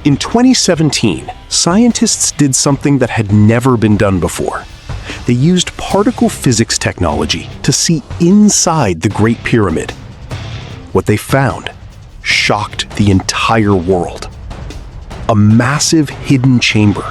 In 2017, scientists did something that had never been done before. They used particle physics technology to see inside the Great Pyramid. What they found shocked the entire world. A massive hidden chamber,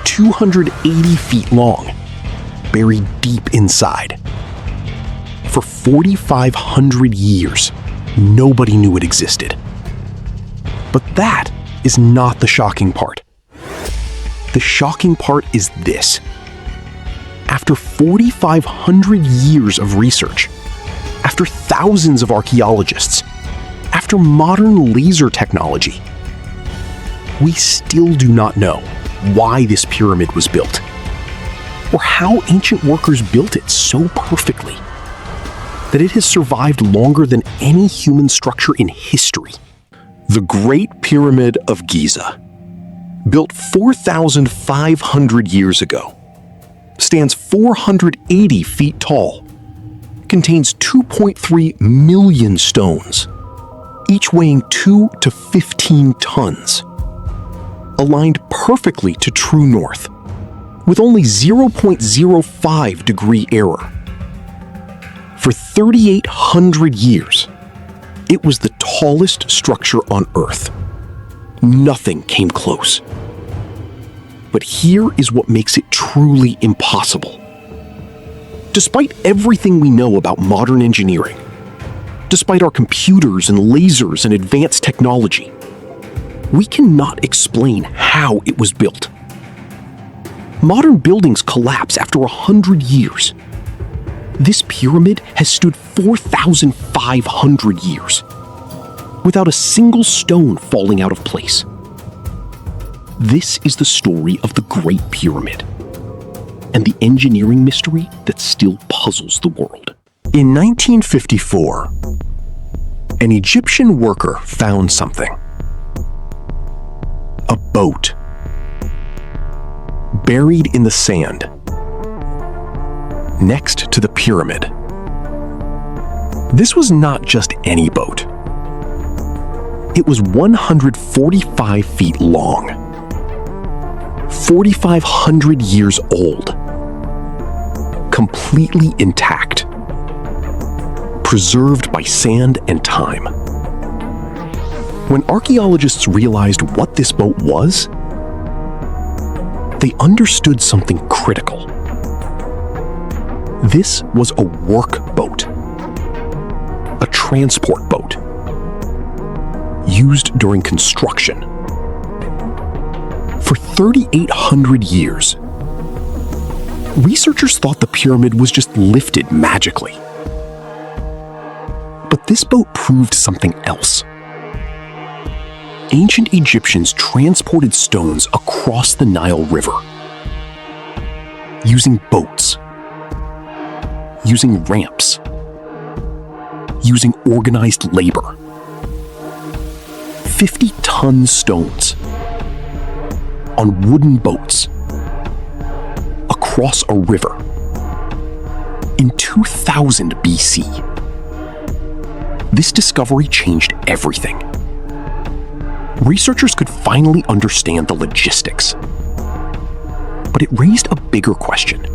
280 feet long, buried deep inside. For 4,500 years, nobody knew it existed. But that is not the shocking part. The shocking part is this. After 4,500 years of research, after thousands of archaeologists, after modern laser technology, we still do not know why this pyramid was built, or how ancient workers built it so perfectly that it has survived longer than any human structure in history. The Great Pyramid of Giza, built 4,500 years ago, stands 480 feet tall, contains 2.3 million stones, each weighing 2 to 15 tons, aligned perfectly to true north, with only 0.05 degree error. For 3,800 years, it was the tallest structure on Earth. Nothing came close. But here is what makes it truly impossible. Despite everything we know about modern engineering, despite our computers and lasers and advanced technology, we cannot explain how it was built. Modern buildings collapse after 100 years. This pyramid has stood 4,500 years, without a single stone falling out of place. This is the story of the Great Pyramid, and the engineering mystery that still puzzles the world. In 1954, an Egyptian worker found something. A boat, buried in the sand, next to the pyramid. This was not just any boat. It was 145 feet long, 4,500 years old, completely intact, preserved by sand and time. When archaeologists realized what this boat was, they understood something critical. This was a work boat, a transport boat, used during construction. For 3,800 years, researchers thought the pyramid was just lifted magically. But this boat proved something else. Ancient Egyptians transported stones across the Nile River, using boats, using ramps, using organized labor. 50-ton stones on wooden boats across a river in 2000 BC. This discovery changed everything. Researchers could finally understand the logistics. But it raised a bigger question.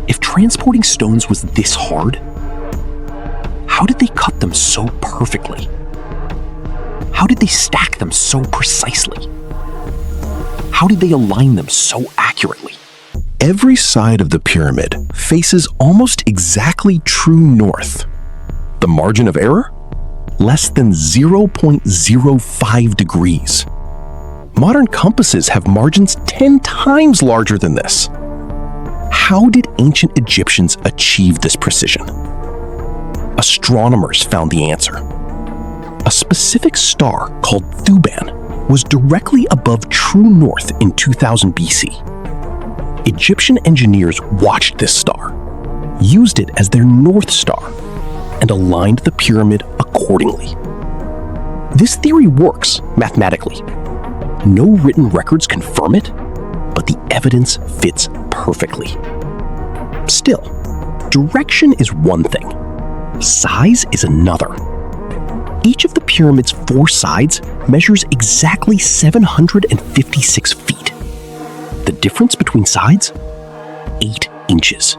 If transporting stones was this hard, how did they cut them so perfectly? How did they stack them so precisely? How did they align them so accurately? Every side of the pyramid faces almost exactly true north. The margin of error? Less than 0.05 degrees. Modern compasses have margins 10 times larger than this. How did ancient Egyptians achieve this precision? Astronomers found the answer. A specific star called Thuban was directly above true north in 2000 BC. Egyptian engineers watched this star, used it as their North Star, and aligned the pyramid accordingly. This theory works mathematically. No written records confirm it, but the evidence fits perfectly. Still, direction is one thing. Size is another. Each of the pyramid's 4 sides measures exactly 756 feet. The difference between sides? 8 inches.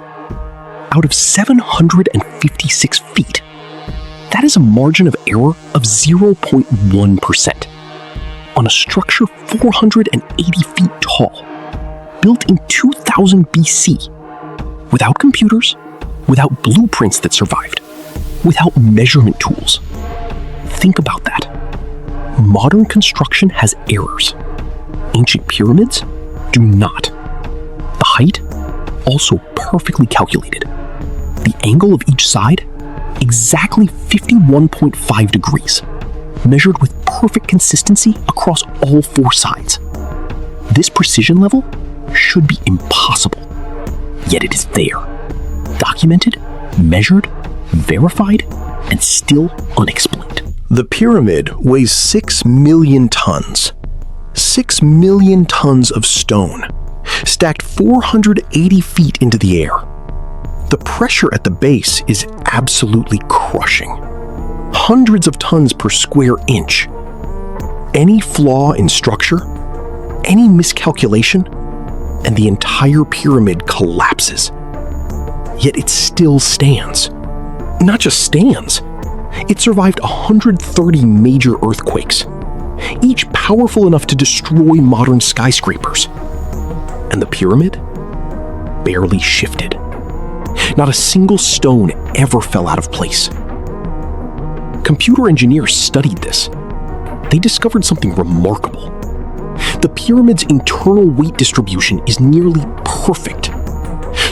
Out of 756 feet, that is a margin of error of 0.1% on a structure 480 feet tall, built in 2000 BC, without computers, without blueprints that survived, without measurement tools. Think about that. Modern construction has errors. Ancient pyramids do not. The height, also perfectly calculated. The angle of each side, exactly 51.5 degrees, measured with perfect consistency across all 4 sides. This precision level should be impossible, yet it is there. Documented, measured, verified, and still unexplained. The pyramid weighs 6 million tons. 6 million tons of stone, stacked 480 feet into the air. The pressure at the base is absolutely crushing. Hundreds of tons per square inch. Any flaw in structure, any miscalculation, and the entire pyramid collapses. Yet it still stands. Not just stands, it survived 130 major earthquakes, each powerful enough to destroy modern skyscrapers. And the pyramid barely shifted. Not a single stone ever fell out of place. Computer engineers studied this. They discovered something remarkable. The pyramid's internal weight distribution is nearly perfect.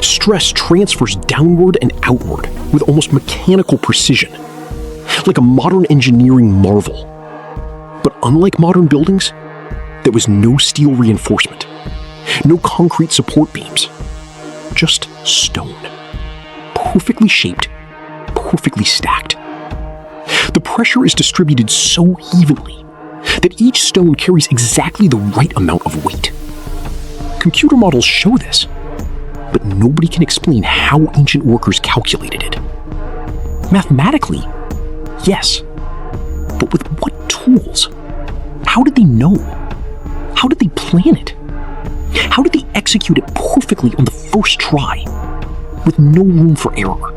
Stress transfers downward and outward with almost mechanical precision, like a modern engineering marvel. But unlike modern buildings, there was no steel reinforcement, no concrete support beams, just stone. Perfectly shaped, perfectly stacked. The pressure is distributed so evenly that each stone carries exactly the right amount of weight. Computer models show this, but nobody can explain how ancient workers calculated it. Mathematically, yes, but with what tools? How did they know? How did they plan it? How did they execute it perfectly on the first try, with no room for error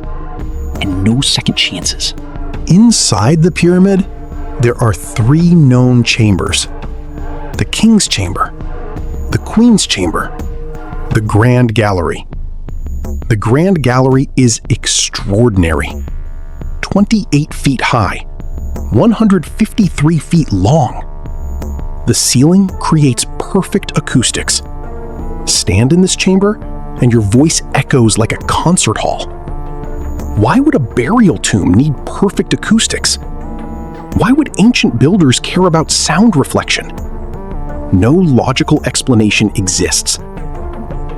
and no second chances? Inside the pyramid, there are 3 known chambers: the King's Chamber, the Queen's Chamber, the Grand Gallery. The Grand Gallery is extraordinary. 28 feet high, 153 feet long. The ceiling creates perfect acoustics. Stand in this chamber, and your voice echoes like a concert hall. Why would a burial tomb need perfect acoustics? Why would ancient builders care about sound reflection? No logical explanation exists.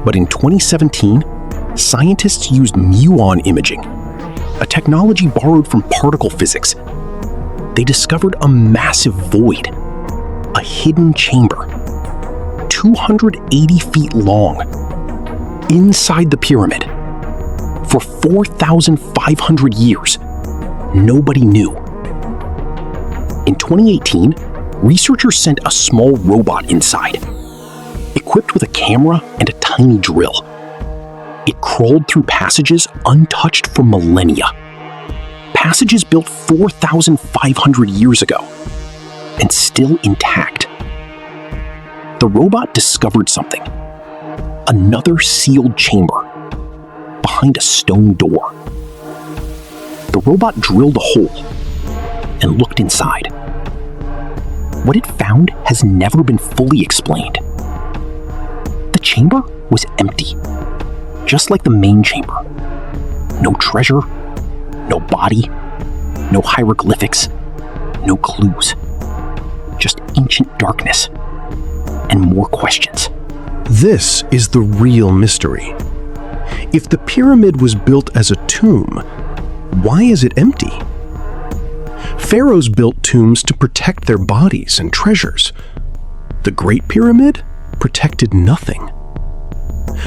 But in 2017, scientists used muon imaging, a technology borrowed from particle physics. They discovered a massive void, a hidden chamber, 280 feet long, inside the pyramid. For 4,500 years, nobody knew. In 2018, researchers sent a small robot inside, equipped with a camera and a tiny drill. It crawled through passages untouched for millennia. Passages built 4,500 years ago, and still intact. The robot discovered something. Another sealed chamber, behind a stone door. The robot drilled a hole and looked inside. What it found has never been fully explained. The chamber was empty, just like the main chamber. No treasure, no body, no hieroglyphics, no clues. Just ancient darkness and more questions. This is the real mystery. If the pyramid was built as a tomb, why is it empty? Pharaohs built tombs to protect their bodies and treasures. The Great Pyramid protected nothing.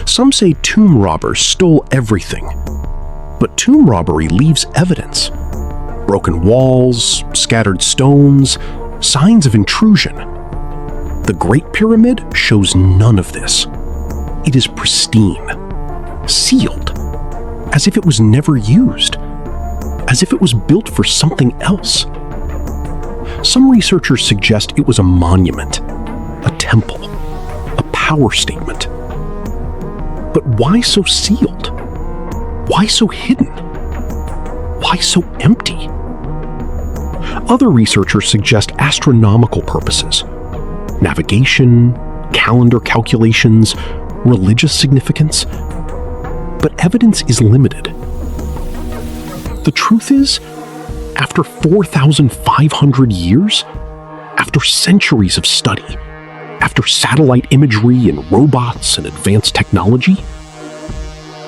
Some say tomb robbers stole everything, but tomb robbery leaves evidence. Broken walls, scattered stones, signs of intrusion. The Great Pyramid shows none of this. It is pristine, sealed, as if it was never used, as if it was built for something else. Some researchers suggest it was a monument, a temple, a power statement. But why so sealed? Why so hidden? Why so empty? Other researchers suggest astronomical purposes, navigation, calendar calculations, religious significance, but evidence is limited. The truth is, after 4,500 years, after centuries of study, after satellite imagery and robots and advanced technology,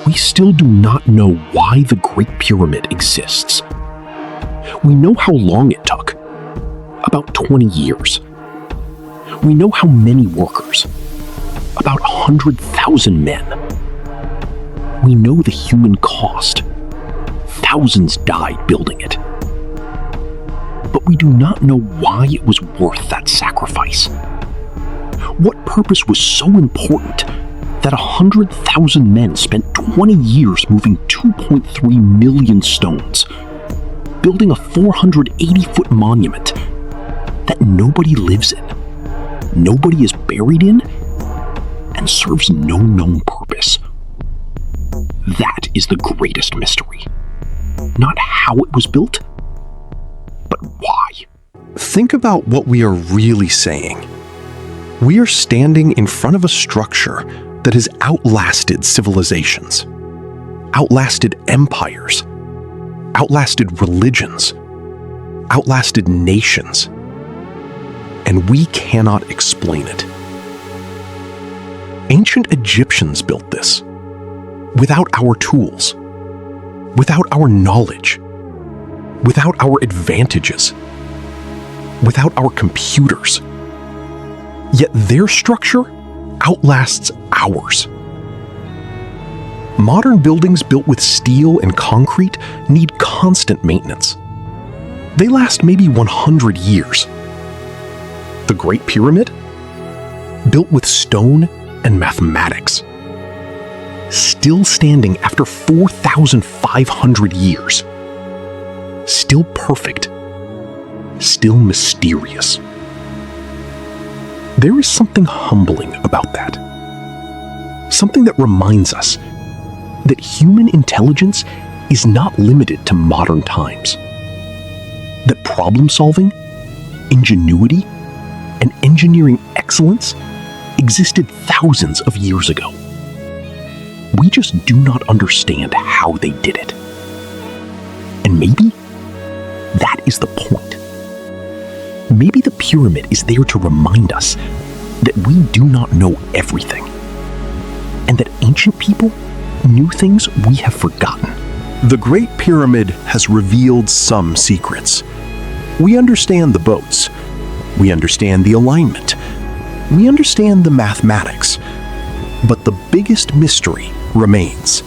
we still do not know why the Great Pyramid exists. We know how long it took, about 20 years. We know how many workers, about 100,000 men. We know the human cost. Thousands died building it. But we do not know why it was worth that sacrifice. What purpose was so important that 100,000 men spent 20 years moving 2.3 million stones, building a 480-foot monument that nobody lives in, nobody is buried in, and serves no known purpose? That is the greatest mystery. Not how it was built, but why. Think about what we are really saying. We are standing in front of a structure that has outlasted civilizations, outlasted empires, outlasted religions, outlasted nations, and we cannot explain it. Ancient Egyptians built this, without our tools, without our knowledge, without our advantages, without our computers. Yet their structure outlasts ours. Modern buildings built with steel and concrete need constant maintenance. They last maybe 100 years. The Great Pyramid? Built with stone and mathematics. Still standing after 4,500 years. Still perfect. Still mysterious. There is something humbling about that. Something that reminds us that human intelligence is not limited to modern times. That problem solving, ingenuity, and engineering excellence existed thousands of years ago. We just do not understand how they did it. And maybe that is the point. Maybe the pyramid is there to remind us that we do not know everything, and that ancient people knew things we have forgotten. The Great Pyramid has revealed some secrets. We understand the boats. We understand the alignment. We understand the mathematics. But the biggest mystery remains.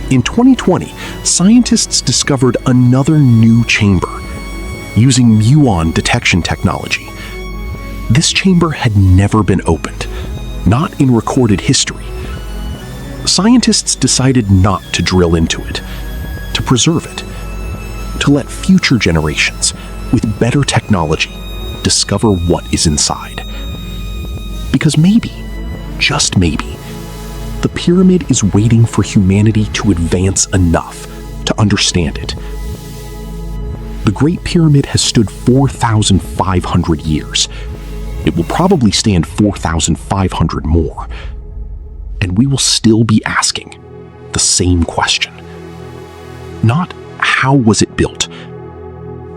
In 2020, scientists discovered another new chamber using muon detection technology. This chamber had never been opened, not in recorded history. Scientists decided not to drill into it, to preserve it, to let future generations with better technology discover what is inside. Because maybe, just maybe, the pyramid is waiting for humanity to advance enough to understand it. The Great Pyramid has stood 4,500 years. It will probably stand 4,500 more. And we will still be asking the same question. Not how was it built,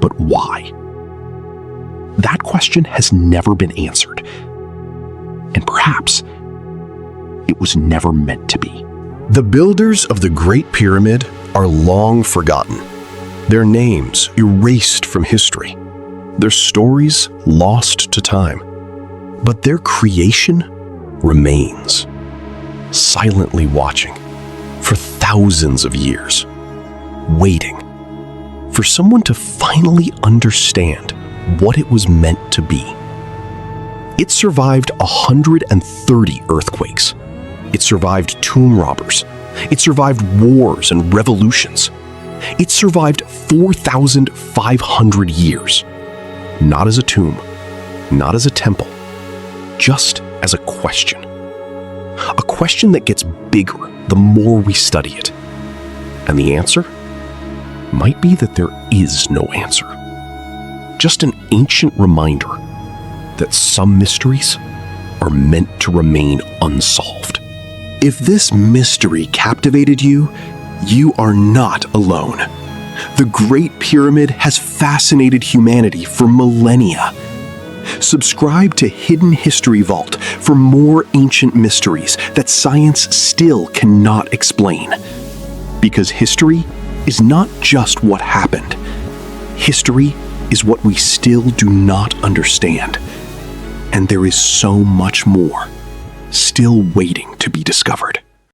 but why? That question has never been answered. And perhaps it was never meant to be. The builders of the Great Pyramid are long forgotten. Their names erased from history. Their stories lost to time. But their creation remains, silently watching for thousands of years, waiting for someone to finally understand what it was meant to be. It survived 130 earthquakes. It survived tomb robbers. It survived wars and revolutions. It survived 4,500 years. Not as a tomb, not as a temple, just as a question. A question that gets bigger the more we study it. And the answer might be that there is no answer. Just an ancient reminder that some mysteries are meant to remain unsolved. If this mystery captivated you, you are not alone. The Great Pyramid has fascinated humanity for millennia. Subscribe to Hidden History Vault for more ancient mysteries that science still cannot explain. Because history is not just what happened. History is what we still do not understand. And there is so much more still waiting to be discovered.